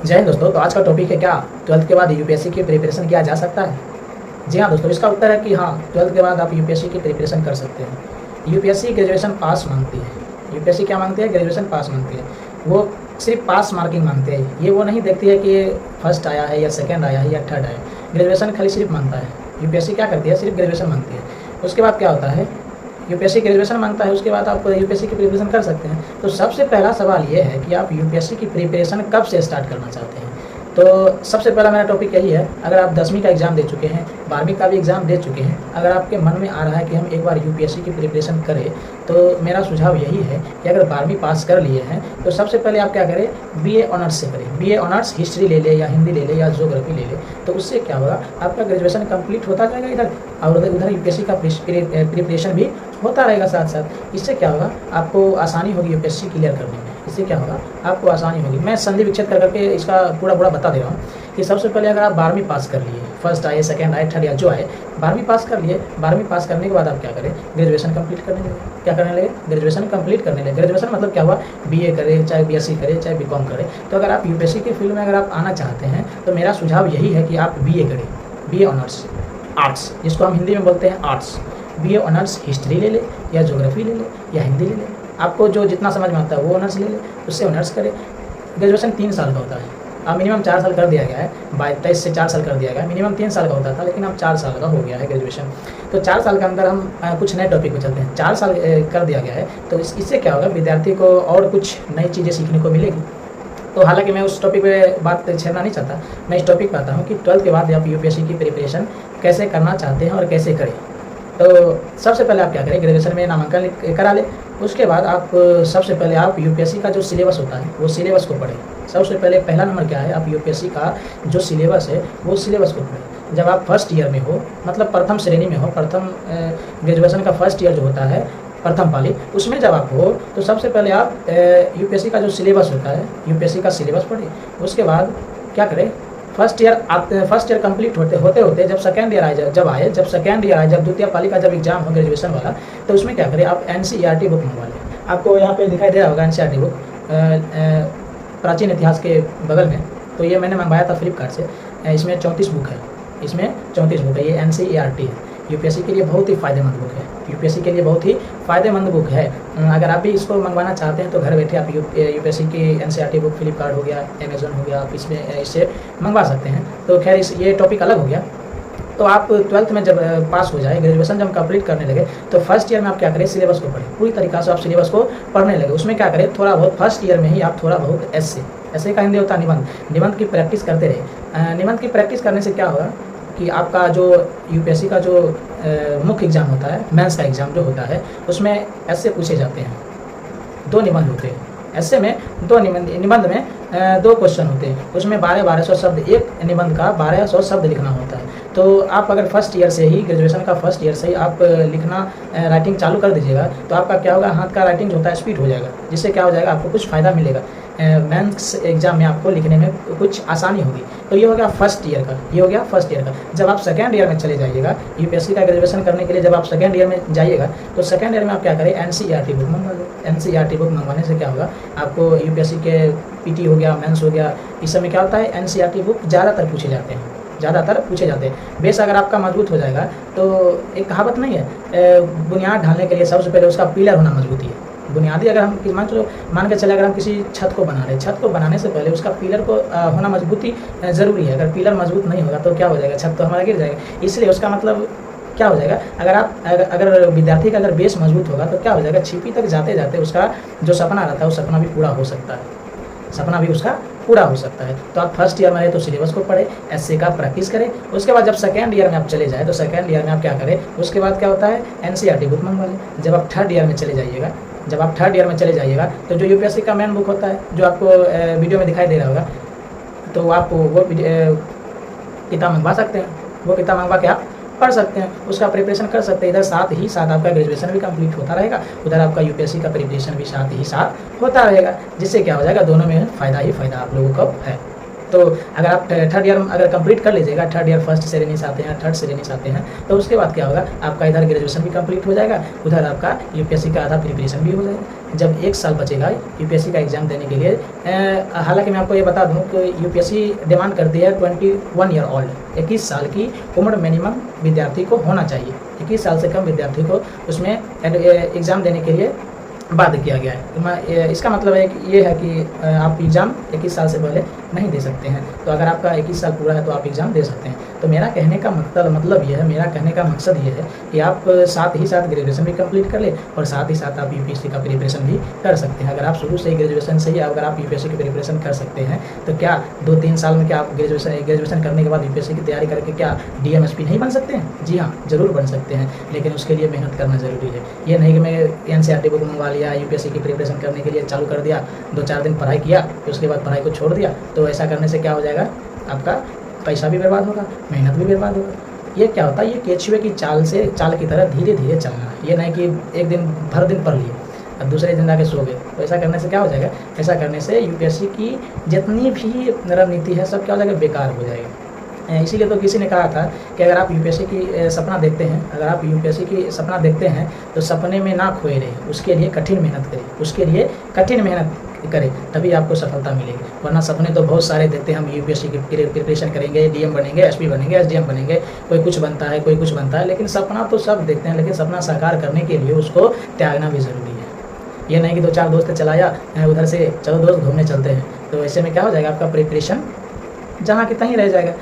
जय हिंद दोस्तों। तो आज का टॉपिक है क्या 12th के बाद यूपीएससी की प्रिपरेशन किया जा सकता है। जी हाँ दोस्तों, इसका उत्तर है कि हाँ, 12th के बाद आप यूपीएससी की प्रिपरेशन कर सकते हैं। यूपीएससी ग्रेजुएशन पास मांगती है। यूपीएससी क्या मांगती है? ग्रेजुएशन पास मांगती है। वो सिर्फ पास मार्किंग मांगते हैं। ये वो नहीं देखती है कि फर्स्ट आया है या सेकेंड आया है या थर्ड आया है। ग्रेजुएशन खाली सिर्फ मांगता है। यूपीएससी क्या करती है? सिर्फ ग्रेजुएशन मांगती है। उसके बाद क्या होता है? यूपीएससी ग्रेजुएशन मांगता है, उसके बाद आप यूपीएससी की प्रिपरेशन कर सकते हैं। तो सबसे पहला सवाल ये है कि आप यूपीएससी की प्रिपरेशन कब से स्टार्ट करना चाहते हैं। तो सबसे पहला मेरा टॉपिक यही है, अगर आप 10वीं का एग्ज़ाम दे चुके हैं, 12वीं का भी एग्ज़ाम दे चुके हैं, अगर आपके मन में आ रहा है कि हम एक बार यूपीएससी की प्रिपरेशन करें, तो मेरा सुझाव यही है कि अगर 12वीं पास कर लिए हैं तो सबसे पहले आप क्या करें, बीए ऑनर्स से करें। बीए ऑनर्स हिस्ट्री ले ले या हिंदी ले ले या ज्योग्राफी ले ले, तो उससे क्या होगा, आपका ग्रेजुएशन कंप्लीट होता जाएगा इधर, और उधर यूपीएससी का प्रिपरेशन भी होता रहेगा साथ साथ। इससे क्या होगा, आपको आसानी होगी यूपीएससी क्लियर करने में। इससे क्या होगा, आपको आसानी होगी। मैं संधि विच्छेद करके इसका पूरा बता दे रहा हूँ कि सबसे पहले अगर आप 12वीं पास कर लिए, फर्स्ट आए, सेकंड आए, थर्ड या जो आए, 12वीं पास कर लिए, 12वीं पास करने के बाद आप क्या करें, ग्रेजुएशन कंप्लीट करने लगे। क्या करने लगे? ग्रेजुएशन कंप्लीट करने लगे। ग्रेजुएशन मतलब क्या हुआ, बीए करें, चाहे बीएससी करें, चाहे बीकॉम करें। तो अगर आप यूपीएससी के फील्ड में अगर आप आना चाहते हैं तो मेरा सुझाव यही है कि आप बीए करें। बीए ऑनर्स आर्ट्स, जिसको हम हिंदी में बोलते हैं आर्ट्स। बीए ऑनर्स हिस्ट्री ले ले या ज्योग्राफी ले ले या हिंदी ले ले, आपको जो जितना समझ में आता है वो ऑनर्स ले ले, उससे ऑनर्स करें। ग्रेजुएशन 3 साल का होता है। अब मिनिमम 4 साल कर दिया गया है, 22 से 4 साल कर दिया गया है। मिनिमम 3 साल का होता था, लेकिन अब 4 साल का हो गया है ग्रेजुएशन। तो 4 साल के अंदर हम कुछ नए टॉपिक पे चलते हैं। 4 साल कर दिया गया है, तो इससे क्या होगा, विद्यार्थी को और कुछ नई चीज़ें सीखने को मिलेगी। तो हालांकि मैं उस टॉपिक पे बात छेड़ना नहीं चाहता, मैं इस टॉपिक पे आता हूँ कि 12th के बाद आप यूपीएससी की प्रिपरेशन कैसे करना चाहते हैं और कैसे करें। तो सबसे पहले आप क्या करें, ग्रेजुएशन में नामांकन करा लें। उसके बाद आप सबसे पहले आप यूपीएससी का जो सिलेबस होता है वो सिलेबस को पढ़ें। सबसे पहले पहला नंबर क्या है, आप यूपीएससी का जो सिलेबस है वो सिलेबस को पढ़ें। जब आप फर्स्ट ईयर में हो, मतलब प्रथम श्रेणी में हो, प्रथम ग्रेजुएशन का फर्स्ट ईयर जो होता है, प्रथम पाली, उसमें जब आप हो तो सबसे पहले आप यूपीएससी का जो सिलेबस होता है, यूपीएससी का सिलेबस पढ़ें। उसके बाद क्या करें, फर्स्ट ईयर कंप्लीट होते जब सेकेंड ईयर आए, जब सेकेंड ईयर आए, जब द्वितीय पाली का जब एग्जाम हो ग्रेजुएशन वाला, तो उसमें क्या करें, आप एनसीईआरटी बुक मंगवा लें। आपको यहाँ पे दिखाई दे रहा होगा एनसीईआरटी बुक, प्राचीन इतिहास के बगल में। तो ये मैंने मंगवाया था फ्लिपकार्ट से। इसमें 34 बुक है, इसमें 34 बुक है। ये एनसीईआरटी है, यूपीएससी के लिए बहुत ही फ़ायदेमंद बुक है। यूपीएससी के लिए बहुत ही फ़ायदेमंद बुक है। अगर आप भी इसको मंगवाना चाहते हैं तो घर बैठे आप यूपीएससी की एनसीईआरटी बुक फ्लिपकार्ट हो गया, अमेज़न हो गया, आप इससे मंगवा सकते हैं। तो खैर ये टॉपिक अलग हो गया। तो आप 12th में जब पास हो जाए, ग्रेजुएशन जब कंप्लीट करने लगे, तो फर्स्ट ईयर में आप क्या करें, सिलेबस को पढ़ें। पूरी तरीक़ा से आप सिलेबस को पढ़ने लगे। उसमें क्या करें, थोड़ा बहुत फर्स्ट ईयर में ही आप थोड़ा बहुत ऐसे का हिंदी होता है निबंध, निबंध की प्रैक्टिस करते रहे। निबंध की प्रैक्टिस करने से क्या होगा कि आपका जो यूपीएससी का जो मुख्य एग्ज़ाम होता है, मेंस का एग्ज़ाम जो होता है, उसमें ऐसे पूछे जाते हैं। 2 निबंध होते हैं ऐसे में, 2 निबंध में 2 क्वेश्चन होते हैं। उसमें 1200 शब्द, एक निबंध का 1200 शब्द लिखना होता है। तो आप अगर फर्स्ट ईयर से ही, ग्रेजुएशन का फर्स्ट ईयर से ही आप लिखना राइटिंग चालू कर दीजिएगा, तो आपका क्या होगा, हाथ का राइटिंग जो होता है स्पीड हो जाएगा। जिससे क्या हो जाएगा, आपको कुछ फ़ायदा मिलेगा। मेंस एग्जाम में आपको लिखने में कुछ आसानी होगी। तो ये हो गया फर्स्ट ईयर का, ये हो गया फर्स्ट ईयर का। जब आप सेकेंड ईयर में चले जाइएगा, यूपीएससी का ग्रेजुएशन करने के लिए जब आप सेकेंड ईयर में जाइएगा, तो सेकेंड ईयर में आप क्या करें, एनसीईआरटी बुक मंगवा लो। एनसीईआरटी बुक मंगवाने से क्या होगा, आपको यूपीएससी के पीटी हो गया, मेंस हो गया, इस समय क्या होता है, एनसीईआरटी बुक ज़्यादातर पूछे जाते हैं, ज़्यादातर पूछे जाते हैं। बेस अगर आपका मजबूत हो जाएगा, तो एक कहावत नहीं है, बुनियाद ढालने के लिए सबसे पहले उसका पिलर होना मजबूती है। बुनियादी अगर हम मान के चले, अगर हम किसी छत को बना रहे हैं, छत को बनाने से पहले उसका पिलर को होना मजबूती ज़रूरी है। अगर पिलर मजबूत नहीं होगा तो क्या हो जाएगा, छत तो हमारा गिर जाएगा। इसलिए उसका मतलब क्या हो जाएगा, अगर विद्यार्थी का अगर बेस मजबूत होगा तो क्या हो जाएगा, छिपी तक जाते जाते उसका जो सपना रहता है वो सपना भी पूरा हो सकता है, सपना भी उसका पूरा हो सकता है। तो आप फर्स्ट ईयर में रहे तो सिलेबस को पढ़े, एसए का प्रैक्टिस करें। उसके बाद जब सेकेंड ईयर में आप चले जाए, तो सेकेंड ईयर में आप क्या करें, उसके बाद क्या होता है, एनसीईआरटी बुक मंगवा लें। जब आप थर्ड ईयर में चले जाइएगा, तो जो यूपीएससी का मेन बुक होता है, जो आपको वीडियो में दिखाई दे रहा होगा, तो आप वो किताब मंगवा सकते हैं। वो किताब मंगवा के आप पढ़ सकते हैं, उसका प्रिपरेशन कर सकते हैं। इधर साथ ही साथ आपका ग्रेजुएशन भी कंप्लीट होता रहेगा, उधर आपका यूपीएससी का प्रिपरेशन भी साथ ही साथ होता रहेगा। जिससे क्या हो जाएगा, दोनों में फ़ायदा ही फ़ायदा आप लोगों को है। तो अगर आप थर्ड ईयर अगर कंप्लीट कर लीजिएगा, थर्ड ईयर फर्स्ट श्रेणी से आते हैं, थर्ड श्रेणी से आते हैं, तो उसके बाद क्या होगा, आपका इधर ग्रेजुएशन भी कंप्लीट हो जाएगा, उधर आपका यूपीएससी का आधा प्रिपरेशन भी हो जाएगा। जब 1 साल बचेगा यूपीएससी का एग्ज़ाम देने के लिए। हालांकि मैं आपको ये बता दूं कि यूपीएससी डिमांड करती है 21 ईयर ओल्ड, 21 साल की उम्र मिनिमम विद्यार्थी को होना चाहिए। 21 साल से कम विद्यार्थी को उसमें एग्ज़ाम देने के लिए बाध्य किया गया है। इसका मतलब है कि ये है कि आप एग्ज़ाम 21 साल से पहले नहीं दे सकते हैं। तो अगर आपका 21 साल पूरा है तो आप एग्ज़ाम दे सकते हैं। तो मेरा कहने का मतलब ये है, मेरा कहने का मकसद ये है कि आप साथ ही साथ ग्रेजुएशन भी कंप्लीट कर ले और साथ ही साथ आप यूपीएससी का प्रिपरेशन भी कर सकते हैं। अगर आप शुरू से ही ग्रेजुएशन से ही अगर आप यूपीएससी की प्रिपरेशन कर सकते हैं तो क्या 2-3 साल में क्या आप ग्रेजुएशन करने के बाद यूपीएससी की तैयारी करके क्या डीएमएसपी नहीं बन सकते हैं? जी हाँ, ज़रूर बन सकते हैं, लेकिन उसके लिए मेहनत करना ज़रूरी है। ये नहीं कि मैं एनसीईआरटी बुक मंगवा लिया, यूपीएससी की प्रिपरेशन करने के लिए चालू कर दिया, 2-4 दिन पढ़ाई किया, फिर उसके बाद पढ़ाई को छोड़ दिया। तो ऐसा करने से क्या हो जाएगा, आपका पैसा भी बर्बाद होगा, मेहनत भी बर्बाद होगा। ये क्या होता है, ये केचुए की चाल की तरह धीरे धीरे चलना। ये नहीं कि एक दिन भर दिन पढ़ लिए और दूसरे दिन जाके सो गए। तो ऐसा करने से क्या हो जाएगा, ऐसा करने से यूपीएससी की जितनी भी रणनीति है सब क्या हो जाएगा, बेकार हो जाएगा। इसीलिए तो किसी ने कहा था कि अगर आप यूपीएससी की सपना देखते हैं, अगर आप यूपीएससी की सपना देखते हैं तो सपने में ना खोए रहे, उसके लिए कठिन मेहनत करें, उसके लिए कठिन मेहनत करें, तभी आपको सफलता मिलेगी। वरना सपने तो बहुत सारे देखते हैं, हम यूपीएससी की प्रिपरेशन करेंगे, डीएम बनेंगे, एसपी बनेंगे, एसडीएम बनेंगे, कोई कुछ बनता है, कोई कुछ बनता है, लेकिन सपना तो सब देखते हैं, लेकिन सपना साकार करने के लिए उसको त्यागना भी ज़रूरी है। ये नहीं कि 2-4 दोस्त चलाया उधर से, चलो दोस्त घूमने चलते हैं, तो ऐसे में क्या हो जाएगा, आपका प्रिपरेशन जहाँ की तहीं रह जाएगा।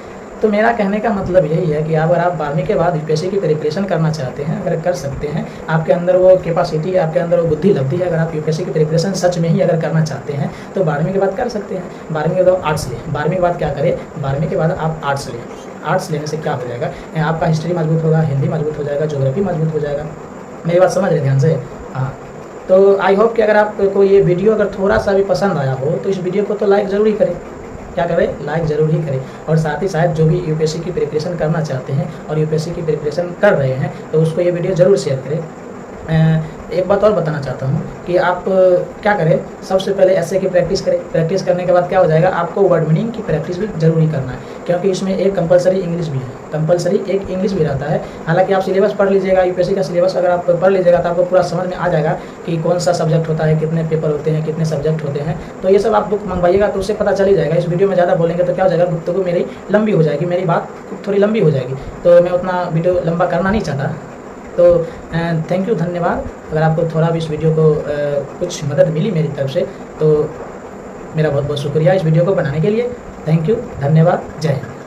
तो मेरा कहने का मतलब यही है कि अगर आप 12वीं के बाद यूपीएससी की प्रिपरेशन करना चाहते हैं, अगर कर सकते हैं, आपके अंदर वो कैपेसिटी है, आपके अंदर वो बुद्धि लब्धि है, अगर आप यूपीएससी की प्रिपरेशन सच में ही अगर करना चाहते हैं तो 12वीं के बाद कर सकते हैं। 12वीं के बाद आर्ट्स लें, 12वीं के बाद क्या करें, 12वीं के बाद आप आर्ट्स लें। आर्ट्स लेने से क्या हो जाएगा, आपका हिस्ट्री मजबूत होगा, हिंदी मजबूत हो जाएगा, ज्योग्राफी मजबूत हो जाएगा। मेरी बात समझ रहे ध्यान से? हाँ, तो आई होप कि अगर आपको ये वीडियो अगर थोड़ा सा भी पसंद आया हो तो इस वीडियो को तो लाइक ज़रूर ही करें। क्या करें, लाइक ज़रूर ही करें। और साथ ही साथ जो भी यूपीएससी की प्रिपरेशन करना चाहते हैं और यूपीएससी की प्रिपरेशन कर रहे हैं तो उसको ये वीडियो ज़रूर शेयर करें। एक बात और बताना चाहता हूँ कि आप क्या करें, सबसे पहले ऐसे की प्रैक्टिस करें। प्रैक्टिस करने के बाद क्या हो जाएगा, आपको वर्ड मीनिंग की प्रैक्टिस भी जरूरी करना है, क्योंकि इसमें एक कंपलसरी इंग्लिश भी है, कंपलसरी एक इंग्लिश भी रहता है। हालांकि आप सिलेबस पढ़ लीजिएगा, यूपीएससी का सिलेबस अगर आप पढ़ लीजिएगा तो आपको पूरा समझ में आ जाएगा कि कौन सा सब्जेक्ट होता है, कितने पेपर होते हैं, कितने सब्जेक्ट होते हैं। तो ये सब आप बुक मंगवाइएगा तो उससे पता चल ही जाएगा। इस वीडियो में ज़्यादा बोलेंगे तो क्या हो जाएगा, गुफ्तगू मेरी लंबी हो जाएगी, मेरी बात थोड़ी लंबी हो जाएगी, तो मैं उतना वीडियो लंबा करना नहीं चाहता। तो थैंक यू, धन्यवाद। अगर आपको थोड़ा भी इस वीडियो को कुछ मदद मिली मेरी तरफ से तो मेरा बहुत बहुत शुक्रिया इस वीडियो को बनाने के लिए। थैंक यू, धन्यवाद, जय हिंद।